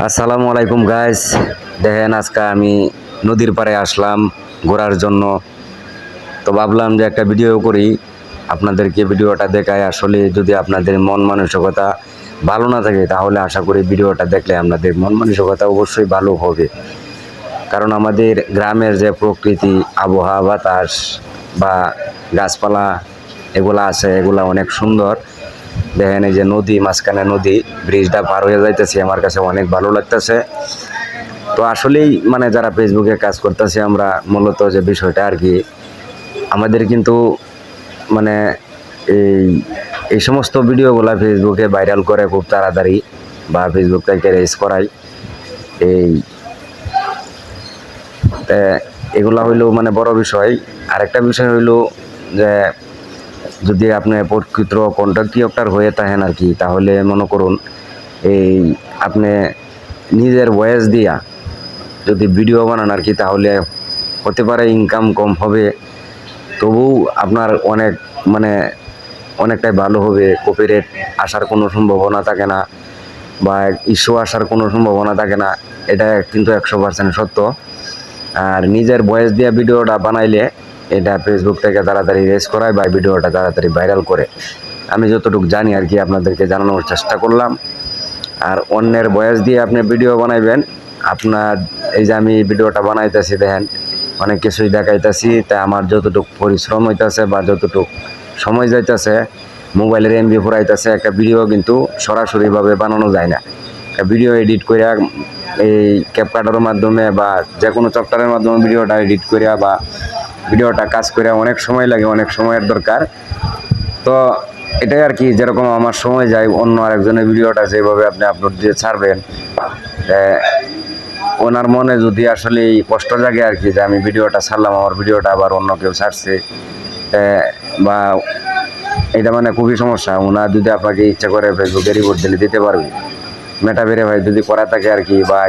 আসসালামু আলাইকুম গাইস। দেখেন আজকে আমি নদীর পাড়ে আসলাম ঘোরার জন্য। তো ভাবলাম যে একটা ভিডিও করি, আপনাদেরকে ভিডিওটা দেখায়। আসলে যদি আপনাদের মন মানসিকতা ভালো না থাকে তাহলে আশা করি ভিডিওটা দেখলে আপনাদের মন মানসিকতা অবশ্যই ভালো হবে। কারণ আমাদের গ্রামের যে প্রকৃতি, আবহাওয়া, বাতাস বা গাছপালা এগুলা আছে, এগুলা অনেক সুন্দর। দেখেন এই যে নদী, মাঝখানে নদী, ব্রিজটা পার হয়ে যাইতেছি, আমার কাছে অনেক ভালো লাগতেছে। তো আসলেই মানে যারা ফেসবুকে কাজ করতেছি আমরা, মূলত যে বিষয়টা আর কি, আমাদের কিন্তু মানে এই এই সমস্ত ভিডিওগুলা ফেসবুকে ভাইরাল করে খুব তাড়াতাড়ি, বা ফেসবুক থেকে রেজ করাই। এই এগুলা হইলো মানে বড় বিষয়। আরেকটা বিষয় হইলো যে যদি আপনি প্রকৃত কন্টেন্ট ক্রিয়েটর হয়ে থাকেন আর কি, তাহলে মনে করুন এই আপনি নিজের ভয়েস দিয়া যদি ভিডিও বানান আর কি, তাহলে হতে পারে ইনকাম কম হবে, তবু আপনার অনেক মানে অনেকটাই ভালো হবে। কপিরাইট আসার কোনো সম্ভাবনা থাকে না, বা ইস্যু আসার কোনো সম্ভাবনা থাকে না। এটা কিন্তু 100% সত্য। আর নিজের ভয়েস দিয়ে ভিডিওটা বানাইলে এটা ফেসবুক থেকে তাড়াতাড়ি রেজ করায় বা ভিডিওটা তাড়াতাড়ি ভাইরাল করে। আমি যতটুকু জানি আর কি আপনাদেরকে জানানোর চেষ্টা করলাম। আর অন্যের ভয়েস দিয়ে আপনি ভিডিও বানাইবেন, আপনার এই যে আমি ভিডিওটা বানাইতেছি দেখেন অনেক কিছুই দেখাইতেছি, তাই আমার যতটুকু পরিশ্রম হইতেছে বা যতটুকু সময় যাইতেছে, মোবাইলের এমবি ফুরাইতেছে, একটা ভিডিও কিন্তু সরাসরিভাবে বানানো যায় না। একটা ভিডিও এডিট করে এই ক্যাপকাটারের মাধ্যমে বা যে কোনো সফটওয়্যারের মাধ্যমে ভিডিওটা এডিট করে বা ভিডিওটা কাজ করে অনেক সময় লাগে, অনেক সময়ের দরকার। তো এটাই আর কি, যেরকম আমার সময় যায়, অন্য আরেকজনের ভিডিওটা যেভাবে আপনি আপলোড দিয়ে ছাড়বেন, ওনার মনে যদি আসলে এই কষ্ট জাগে আর কি, যে আমি ভিডিওটা ছাড়লাম, আমার ভিডিওটা আবার অন্য কেউ ছাড়ছে, বা এটা মানে খুবই সমস্যা। ওনার যদি আপনাকে ইচ্ছা করে ফেসবুকে রিপোর্ট দিলে দিতে পারবে, মেটা ভেরিফাই যদি করা থাকে আর কি, বা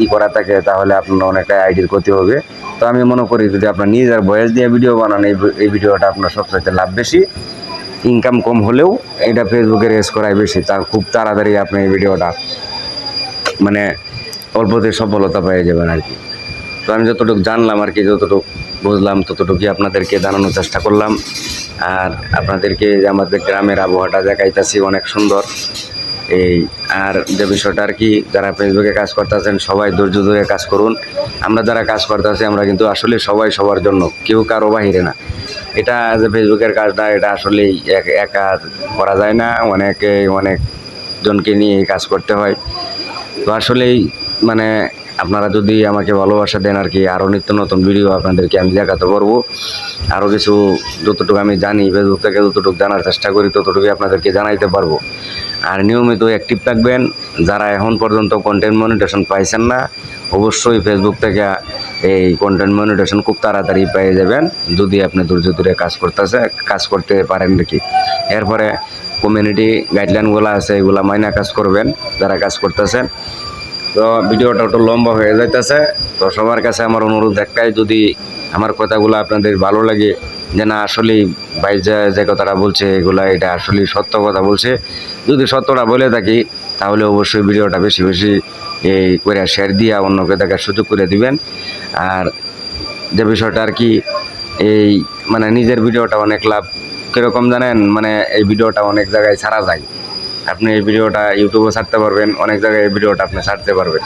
ই করা থাকে, তাহলে আপনার অনেকটা আইডির ক্ষতি হবে। তো আমি মনে করি যদি আপনার নিজের ভয়েস দিয়ে ভিডিও বানান, এই ভিডিওটা আপনার সবচাইতে লাভ বেশি। ইনকাম কম হলেও এটা ফেসবুকে রেজ করায় বেশি, তার খুব তাড়াতাড়ি আপনি এই ভিডিওটা মানে অল্পতে সফলতা পেয়ে যাবেন আর কি। তো আমি যতটুকু জানলাম আর কি, যতটুকু বুঝলাম, ততটুকুই আপনাদেরকে জানানোর চেষ্টা করলাম। আর আপনাদেরকে যে আমাদের গ্রামের আবহাওয়াটা দেখাইতেছি, অনেক সুন্দর। এই আর যে বিষয়টা আর কি, যারা ফেসবুকে কাজ করতেছেন সবাই ধৈর্য ধরে কাজ করুন। আমরা যারা কাজ করতেছি আমরা কিন্তু আসলে সবাই সবার জন্য, কেউ কারো বাহিরে না। এটা যে ফেসবুকের কাজটা, এটা আসলেই একা করা যায় না, অনেক জনকে নিয়ে কাজ করতে হয়। তো আসলেই মানে আপনারা যদি আমাকে ভালোবাসা দেন আর কি, আরও নিত্য নতুন ভিডিও আপনাদেরকে আমি দেখাতে পারবো। আরও কিছু যতটুকু আমি জানি ফেসবুক থেকে, যতটুকু জানার চেষ্টা করি, ততটুকুই আপনাদেরকে জানাইতে পারবো। আর নিয়মিত অ্যাক্টিভ থাকবেন। যারা এখন পর্যন্ত কন্টেন্ট মনিটেশন পাইছেন না, অবশ্যই ফেসবুক থেকে এই কন্টেন্ট মনিটেশন খুব তাড়াতাড়ি পেয়ে যাবেন, যদি আপনি ধৈর্য ধরে কাজ করতে পারেন নাকি। এরপরে কমিউনিটি গাইডলাইনগুলো আছে, এগুলো মাইনা কাজ করবেন যারা কাজ করতেছেন। তো ভিডিওটা একটু লম্বা হয়ে যাইতেছে। তো সবার কাছে আমার অনুরোধ একটাই, যদি আমার কথাগুলো আপনাদের ভালো লাগে, যে না আসলেই ভাই যে কথাটা বলছে এগুলা এটা আসলেই সত্য কথা বলছে, যদি সত্যটা বলে থাকি, তাহলে অবশ্যই ভিডিওটা বেশি বেশি এই করে শেয়ার দিয়া অন্যকে দেখার সুযোগ করে দিবেন। আর যে বিষয়টা আর কি, এই মানে নিজের ভিডিওটা অনেক লাভ কীরকম জানেন, মানে এই ভিডিওটা অনেক জায়গায় ছাড়া যায়। আপনি এই ভিডিওটা ইউটিউবে ছাড়তে পারবেন, অনেক জায়গায় এই ভিডিওটা আপনি ছাড়তে পারবেন।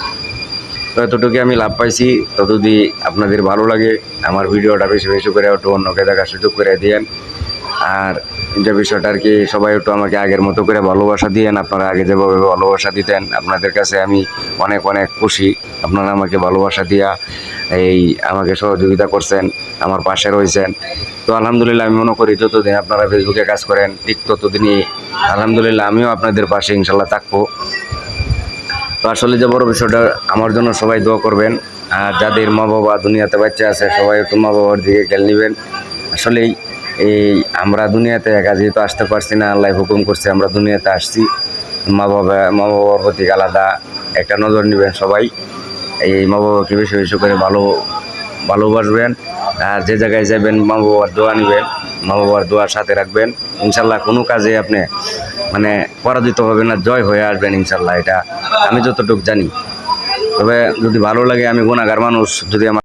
তো এতটুকু আমি লাভ পাইছি। তো যদি আপনাদের ভালো লাগে, আমার ভিডিওটা বেশি বেশি করে একটু অন্যকে দেখার সুযোগ করে দিয়েন। আর যে বিষয়টা আর কি, সবাই একটু আমাকে আগের মতো করে ভালোবাসা দিয়েন। আপনারা আগে যেভাবে ভালোবাসা দিতেন, আপনাদের কাছে আমি অনেক অনেক খুশি। আপনারা আমাকে ভালোবাসা দিয়া এই আমাকে সহযোগিতা করছেন, আমার পাশে রয়েছেন। তো আলহামদুলিল্লাহ, আমি মনে করি যতদিন আপনারা ফেসবুকে কাজ করেন, ঠিক ততদিনই আলহামদুলিল্লাহ আমিও আপনাদের পাশে ইনশাল্লাহ থাকবো। তো আসলে যে বড় বিষয়টা, আমার জন্য সবাই দোয়া করবেন। আর যাদের মা বাবা দুনিয়াতে বাচ্চা আছে, সবাই একটু মা বাবার দিকে খেয়াল নেবেন। আসলেই এই আমরা দুনিয়াতে একা যেহেতু আসতে পারছি না, আল্লাহ হুকুম করছে আমরা দুনিয়াতে আসছি, মা বাবার প্রতি আলাদা একটা নজর নেবেন সবাই। এই মা বাবাকে বেশি বেশি করে ভালোবাসবেন। আর যে জায়গায় যাবেন মা বাবার দোয়া নেবেন, মা বাবার দোয়ার সাথে রাখবেন। ইনশাল্লাহ কোনো কাজে আপনি মানে পরাজিত হবেন না, জয় হয়ে আসবেন ইনশাল্লাহ। এটা আমি যতটুকু জানি। তবে যদি ভালো লাগে, আমি গুণাগার মানুষ, যদি আমার